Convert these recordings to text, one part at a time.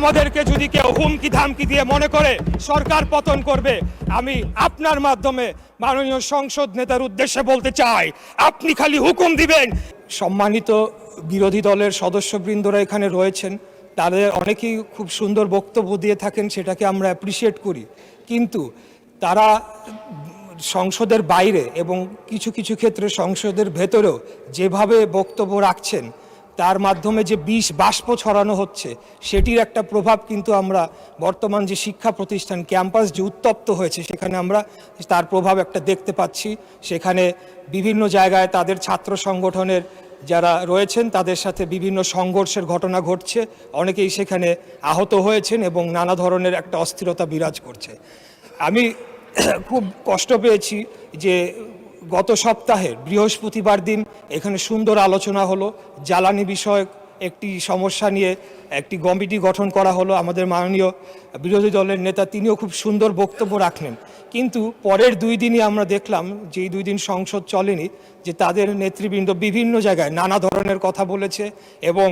আমাদেরকে যদি কেউ হুমকি ধামকি দিয়ে মনে করে সরকার পতন করবে, আমি আপনার মাধ্যমে মাননীয় সংসদ নেতার উদ্দেশ্যে বলতে চাই, আপনি খালি হুকুম দিবেন। সম্মানিত বিরোধী দলের সদস্যবৃন্দরা এখানে রয়েছেন, তাদের অনেকেই খুব সুন্দর বক্তব্য দিয়ে থাকেন, সেটাকে আমরা অ্যাপ্রিসিয়েট করি, কিন্তু তারা সংসদের বাইরে এবং কিছু কিছু ক্ষেত্রে সংসদের ভেতরেও যেভাবে বক্তব্য রাখছেন, তার মাধ্যমে যে বিষ বাষ্প ছড়ানো হচ্ছে, সেটির একটা প্রভাব কিন্তু আমরা বর্তমান যে শিক্ষা প্রতিষ্ঠান ক্যাম্পাস যে উত্তপ্ত হয়েছে, সেখানে আমরা তার প্রভাব একটা দেখতে পাচ্ছি। সেখানে বিভিন্ন জায়গায় তাদের ছাত্র সংগঠনের যারা রয়েছেন তাদের সাথে বিভিন্ন সংঘর্ষের ঘটনা ঘটছে, অনেকেই সেখানে আহত হয়েছেন এবং নানা ধরনের একটা অস্থিরতা বিরাজ করছে। আমি খুব কষ্ট পেয়েছি যে গত সপ্তাহে বৃহস্পতিবার দিন এখানে সুন্দর আলোচনা হলো, জ্বালানি বিষয়ক একটি সমস্যা নিয়ে একটি কমিটি গঠন করা হলো। আমাদের মাননীয় বিরোধী দলের নেতা তিনিও খুব সুন্দর বক্তব্য রাখলেন, কিন্তু পরের 2 দিনই আমরা দেখলাম, যেই 2 দিন সংসদ চলেনি, যে তাদের নেতৃবৃন্দ বিভিন্ন জায়গায় নানা ধরনের কথা বলেছে এবং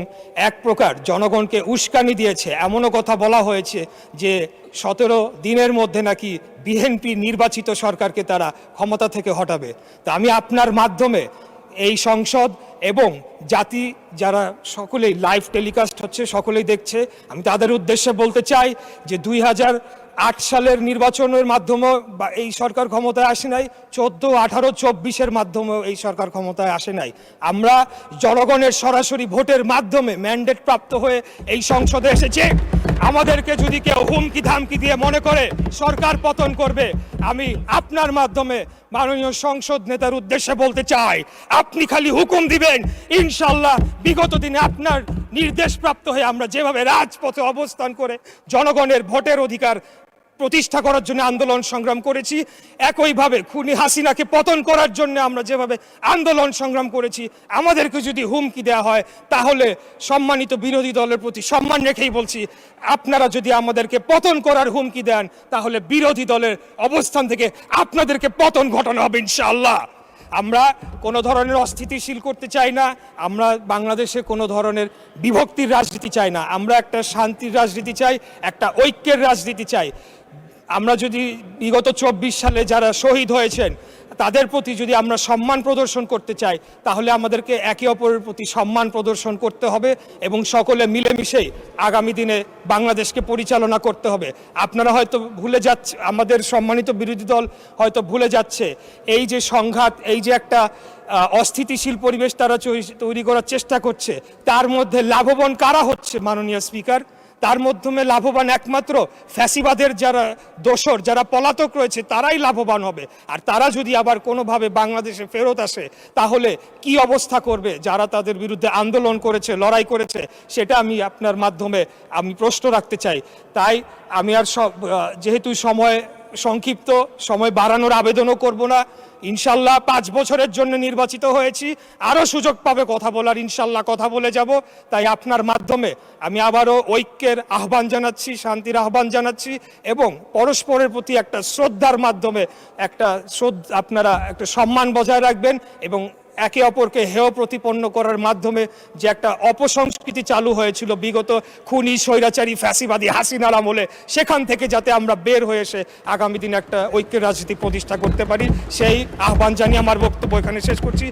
এক প্রকার জনগণকে উস্কানি দিয়েছে। এমনও কথা বলা হয়েছে যে 17 দিনের মধ্যে নাকি বিএনপি নির্বাচিত সরকারকে তারা ক্ষমতা থেকে হটাবে। তা আমি আপনার মাধ্যমে এই সংসদ এবং জাতি যারা সকলেই লাইভ টেলিকাস্ট হচ্ছে, সকলেই দেখছে, আমি তাদের উদ্দেশ্যে বলতে চাই যে 2008 সালের নির্বাচনের মাধ্যমে এই সরকার ক্ষমতায় আসে নাই, 14, 18, 24-এর মাধ্যমেও এই সরকার ক্ষমতায় আসে নাই। আমরা জনগণের সরাসরি ভোটের মাধ্যমে ম্যান্ডেট প্রাপ্ত হয়ে এই সংসদে এসেছে। আমাদেরকে যদি কেউ হুমকি ধামকি দিয়ে মনে করে সরকার পতন করবে, আমি আপনার মাধ্যমে মাননীয় সংসদ নেতার উদ্দেশ্যে বলতে চাই, আপনি খালি হুকুম দিবেন। ইনশাল্লাহ বিগত দিনে আপনার নির্দেশপ্রাপ্ত হয়ে আমরা যেভাবে রাজপথে অবস্থান করে জনগণের ভোটের অধিকার প্রতিষ্ঠা করার জন্য আন্দোলন সংগ্রাম করেছি, একইভাবে খুনি হাসিনাকে পতন করার জন্য আমরা যেভাবে আন্দোলন সংগ্রাম করেছি, আমাদেরকে যদি হুমকি দেওয়া হয়, তাহলে সম্মানিত বিরোধী দলের প্রতি সম্মান রেখেই বলছি, আপনারা যদি আমাদেরকে পতন করার হুমকি দেন, তাহলে বিরোধী দলের অবস্থান থেকে আপনাদেরকে পতন ঘটানো হবে ইনশাআল্লাহ। আমরা কোনো ধরনের অস্থিতিশীল করতে চাই না, আমরা বাংলাদেশে কোনো ধরনের বিভক্তির রাজনীতি চাই না, আমরা একটা শান্তির রাজনীতি চাই, একটা ঐক্যের রাজনীতি চাই। আমরা যদি বিগত 24 সালে যারা শহীদ হয়েছেন তাদের প্রতি যদি আমরা সম্মান প্রদর্শন করতে চাই, তাহলে আমাদেরকে একে অপরের প্রতি সম্মান প্রদর্শন করতে হবে এবং সকলে মিলেমিশেই আগামী দিনে বাংলাদেশকে পরিচালনা করতে হবে। আপনারা হয়তো ভুলে যাচ্ছে, আমাদের সম্মানিত বিরোধী দল হয়তো ভুলে যাচ্ছে, এই যে সংঘাত, এই যে একটা অস্থিতিশীল পরিবেশ তারা তৈরি করার চেষ্টা করছে, তার মধ্যে লাভবান কারা হচ্ছে মাননীয় স্পিকার? তার মাধ্যমে লাভবান একমাত্র ফ্যাসিবাদের যারা দোসর, যারা পলাতক রয়েছে, তারাই লাভবান হবে। আর তারা যদি আবার কোনোভাবে বাংলাদেশে ফেরত আসে, তাহলে কি অবস্থা করবে যারা তাদের বিরুদ্ধে আন্দোলন করেছে, লড়াই করেছে, সেটা আমি আপনার মাধ্যমে আমি প্রশ্ন রাখতে চাই। তাই আমি আর যেহেতু সময় সংক্ষিপ্ত, সময় বাড়ানোর আবেদনও করব না। ইনশাল্লাহ 5 বছরের জন্য নির্বাচিত হয়েছি, আরও সুযোগ পাবে কথা বলার, ইনশাল্লাহ কথা বলে যাব। তাই আপনার মাধ্যমে আমি আবারও ঐক্যের আহ্বান জানাচ্ছি, শান্তির আহ্বান জানাচ্ছি এবং পরস্পরের প্রতি একটা শ্রদ্ধার মাধ্যমে আপনারা একটা সম্মান বজায় রাখবেন এবং একে অপরকে হেয় প্রতিপন্ন করার মাধ্যমে যে একটা অপসংস্কৃতি চালু হয়েছিল বিগত খুনি স্বৈরাচারী ফ্যাসিবাদী হাসিনার আমলে, সেখান থেকে যাতে আমরা বের হয়ে এসে আগামী দিনে একটা ঐক্যের রাজনীতি প্রতিষ্ঠা করতে পারি, সেই আহ্বান জানিয়ে আমার বক্তব্য এখানে শেষ করছি।